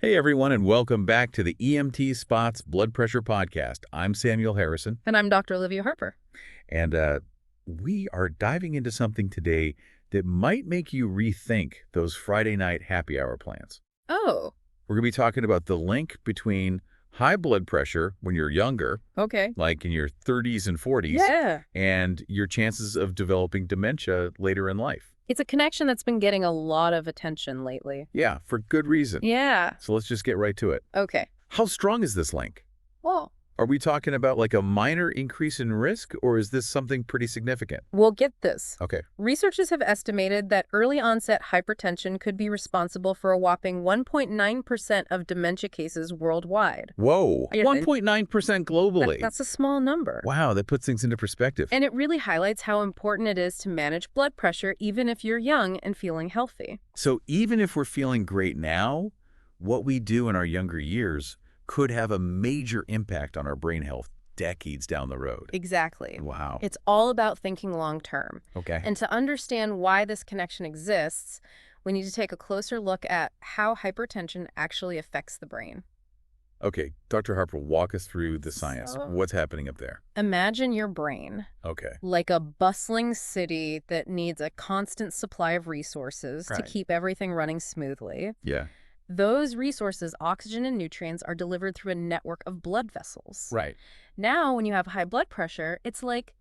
Hey everyone, and welcome back to the EMT Spot's Blood Pressure Podcast. I'm Samuel Harrison. And I'm Dr. Olivia Harper. And we are diving into something today that might make you rethink those Friday night happy hour plans. Oh. We're going to be talking about the link between high blood pressure when you're younger, Okay. like in your 30s and 40s, Yeah. and your chances of developing dementia later in life. It's a connection that's been getting a lot of attention lately. Yeah, for good reason. Yeah. So let's just get right to it. Okay. How strong is this link? Well, Are we talking about like a minor increase in risk, or is this something pretty significant? we'll get this. Okay. Researchers have estimated that early onset hypertension could be responsible for a whopping 1.9% of dementia cases worldwide. Whoa, Yeah, 1.9% globally. That's a small number. Wow, that puts things into perspective. And it really highlights how important it is to manage blood pressure even if you're young and feeling healthy. So even if we're feeling great now, what we do in our younger years could have a major impact on our brain health decades down the road. Exactly. Wow. It's all about thinking long term. Okay. And to understand why this connection exists, we need to take a closer look at how hypertension actually affects the brain. Okay, Dr. Harper, walk us through the science. So- What's happening up there? Imagine your brain Okay. like a bustling city that needs a constant supply of resources to Right. keep everything running smoothly. Yeah. Those resources, oxygen and nutrients, are delivered through a network of blood vessels. Right. Now, when you have high blood pressure, it's like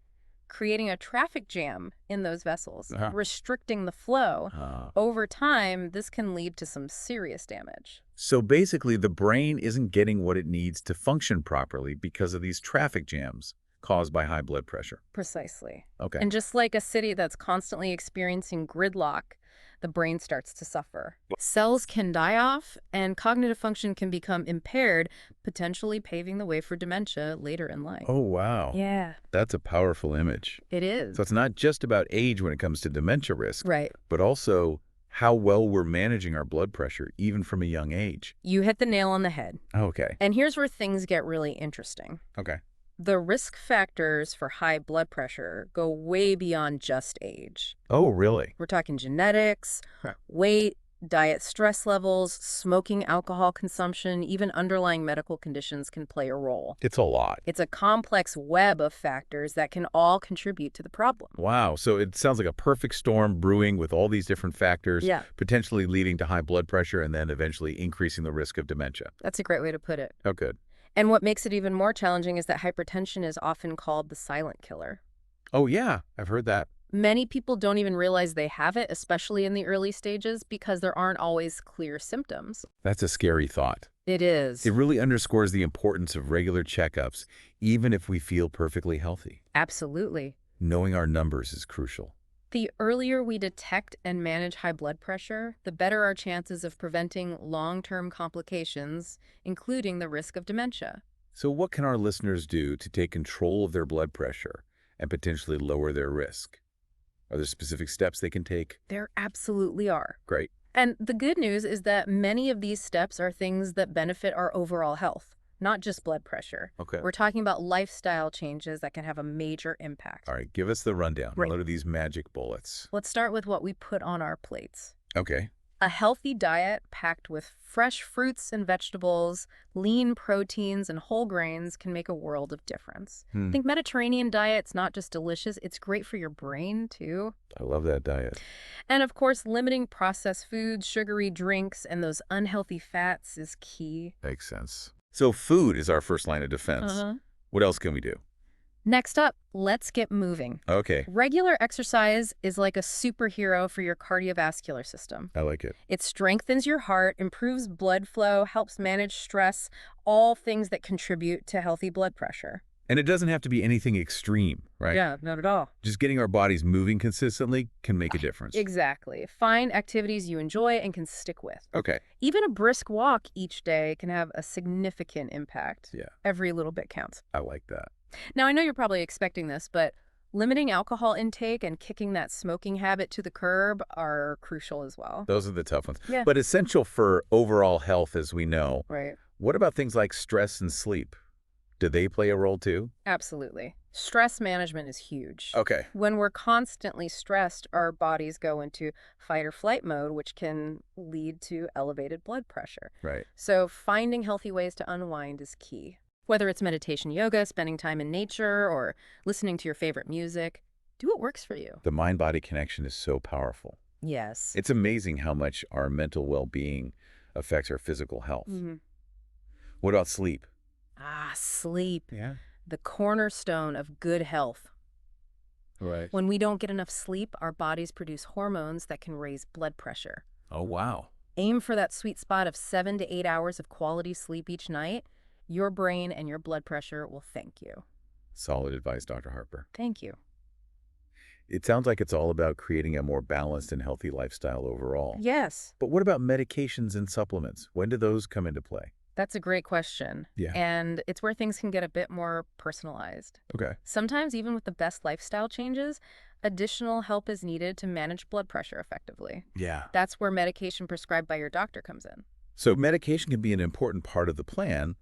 creating a traffic jam in those vessels, Uh-huh. restricting the flow. Over time, this can lead to some serious damage. So basically, the brain isn't getting what it needs to function properly because of these traffic jams caused by high blood pressure. Precisely. Okay. And just like a city that's constantly experiencing gridlock, the brain starts to suffer. Cells can die off, and cognitive function can become impaired, potentially paving the way for dementia later in life. Oh, wow. Yeah, That's a powerful image. it is. So it's not just about age when it comes to dementia risk, Right. but also how well we're managing our blood pressure, even from a young age. You hit the nail on the head. Okay. And here's where things get really interesting. Okay. The risk factors for high blood pressure go way beyond just age. Oh, really? We're talking genetics, Huh. weight, diet stress levels, smoking, alcohol consumption, even underlying medical conditions can play a role. It's a lot. It's a complex web of factors that can all contribute to the problem. Wow. So it sounds like a perfect storm brewing with all these different factors, Yeah. potentially leading to high blood pressure and then eventually increasing the risk of dementia. That's a great way to put it. Oh, good. And what makes it even more challenging is that hypertension is often called the silent killer. Oh, yeah. I've heard that. Many people don't even realize they have it, especially in the early stages, because there aren't always clear symptoms. That's a scary thought. It is. It really underscores the importance of regular checkups, even if we feel perfectly healthy. Absolutely. Knowing our numbers is crucial. The earlier we detect and manage high blood pressure, the better our chances of preventing long-term complications, including the risk of dementia. So what can our listeners do to take control of their blood pressure and potentially lower their risk? Are there specific steps they can take? There absolutely are. Great. And the good news is that many of these steps are things that benefit our overall health, not just blood pressure. Okay. We're talking about lifestyle changes that can have a major impact. All right, give us the rundown. Right. What are these magic bullets? Let's start with what we put on our plates. Okay. A healthy diet packed with fresh fruits and vegetables, lean proteins, and whole grains can make a world of difference. I think Mediterranean diet's not just delicious, it's great for your brain, too. I love that diet. And of course, limiting processed foods, sugary drinks, and those unhealthy fats is key. Makes sense. So food is our first line of defense. What else can we do? Next up, let's get moving. Okay. Regular exercise is like a superhero for your cardiovascular system. I like it. It strengthens your heart, improves blood flow, helps manage stress, all things that contribute to healthy blood pressure. And it doesn't have to be anything extreme, right? Yeah, not at all. Just getting our bodies moving consistently can make a difference. Exactly. Find activities you enjoy and can stick with. Okay. Even a brisk walk each day can have a significant impact. Yeah. Every little bit counts. I like that. Now, I know you're probably expecting this, but limiting alcohol intake and kicking that smoking habit to the curb are crucial as well. Those are the tough ones. Yeah. But essential for overall health, as we know. Right. What about things like stress and sleep? Do they play a role too? Absolutely. Stress management is huge. Okay. When we're constantly stressed, our bodies go into fight or flight mode, which can lead to elevated blood pressure. Right. So finding healthy ways to unwind is key. Whether it's meditation, yoga, spending time in nature, or listening to your favorite music, do what works for you. The mind-body connection is so powerful. Yes. It's amazing how much our mental well-being affects our physical health. What about sleep? Sleep. Yeah. The cornerstone of good health. Right. When we don't get enough sleep, our bodies produce hormones that can raise blood pressure. Oh, wow. Aim for that sweet spot of 7 to 8 hours of quality sleep each night. Your brain and your blood pressure will thank you. Solid advice, Dr. Harper. Thank you. It sounds like it's all about creating a more balanced and healthy lifestyle overall. Yes. But what about medications and supplements? When do those come into play? That's a great question. Yeah. And it's where things can get a bit more personalized. Okay. Sometimes, even with the best lifestyle changes, additional help is needed to manage blood pressure effectively. Yeah. That's where medication prescribed by your doctor comes in. So medication can be an important part of the plan,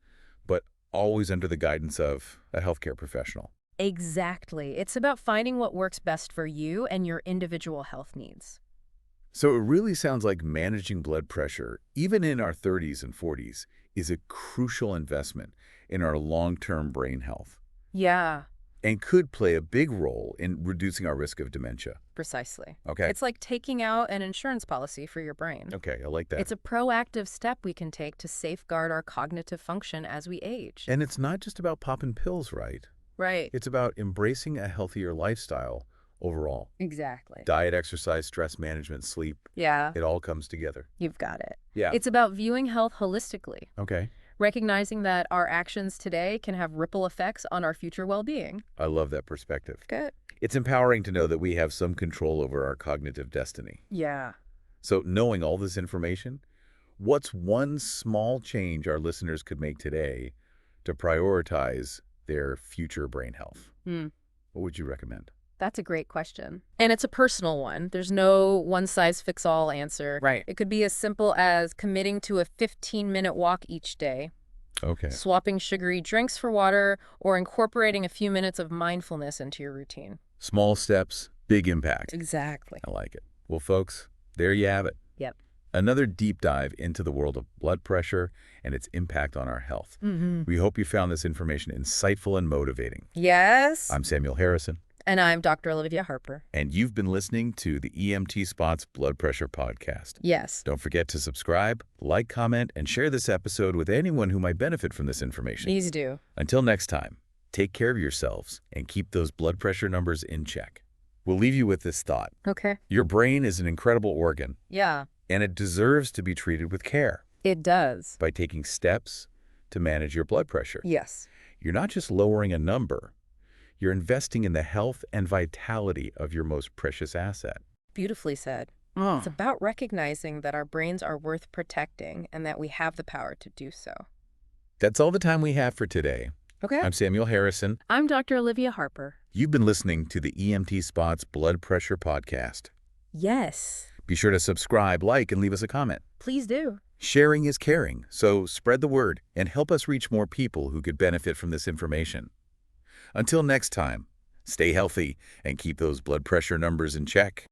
but always under the guidance of a healthcare professional. Exactly. It's about finding what works best for you and your individual health needs. So it really sounds like managing blood pressure, even in our 30s and 40s, is a crucial investment in our long-term brain health Yeah, and could play a big role in reducing our risk of dementia. precisely. Okay. It's like taking out an insurance policy for your brain. Okay, I like that. It's a proactive step we can take to safeguard our cognitive function as we age. And it's not just about popping pills, right? Right. It's about embracing a healthier lifestyle overall. Exactly. Diet, exercise, stress management, sleep, Yeah, it all comes together. you've got it. Yeah. It's about viewing health holistically, Okay. recognizing that our actions today can have ripple effects on our future well-being. I love that perspective. Good. It's empowering to know that we have some control over our cognitive destiny. Yeah. So knowing all this information, what's one small change our listeners could make today to prioritize their future brain health? What would you recommend? That's a great question. And it's a personal one. There's no one-size-fits-all answer. Right. It could be as simple as committing to a 15-minute walk each day, Okay. swapping sugary drinks for water, or incorporating a few minutes of mindfulness into your routine. Small steps, big impact. Exactly. I like it. Well, folks, there you have it. Yep. Another deep dive into the world of blood pressure and its impact on our health. We hope you found this information insightful and motivating. Yes. I'm Samuel Harrison, And I'm Dr. Olivia Harper. and you've been listening to the TheEMTSpot's Blood Pressure Podcast. Yes. Don't forget to subscribe, like, comment, and share this episode with anyone who might benefit from this information. Please do. Until next time, take care of yourselves and keep those blood pressure numbers in check. We'll leave you with this thought. Okay. Your brain is an incredible organ, Yeah, and it deserves to be treated with care it does. by taking steps to manage your blood pressure. Yes. You're not just lowering a number, you're investing in the health and vitality of your most precious asset. Beautifully said. It's about recognizing that our brains are worth protecting and that we have the power to do so. That's all the time we have for today. Okay. I'm Samuel Harrison. I'm Dr. Olivia Harper. You've been listening to the TheEMTSpot's Blood Pressure Podcast. Yes. Be sure to subscribe, like, and leave us a comment. Please do. Sharing is caring, so spread the word and help us reach more people who could benefit from this information. Until next time, stay healthy and keep those blood pressure numbers in check.